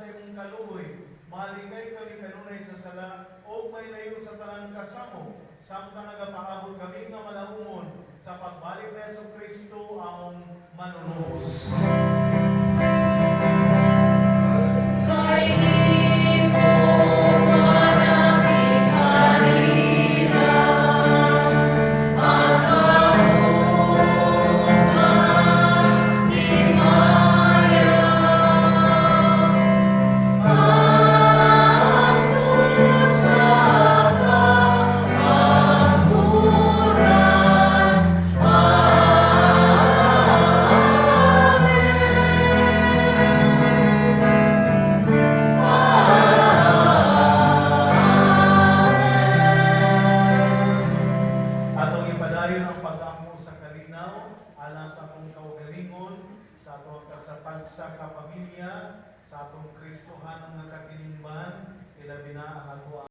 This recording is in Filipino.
sa imong kaluoy, maligay kami kanunay sa sala, o may layo sa talang kasamo, samtang nagapaabot kami nga malahumon sa pagbalik na Yesu Kristo among manunubos. Sa kapamilya, sa atong Kristohan ang nakatinimban, ilabi na ang ako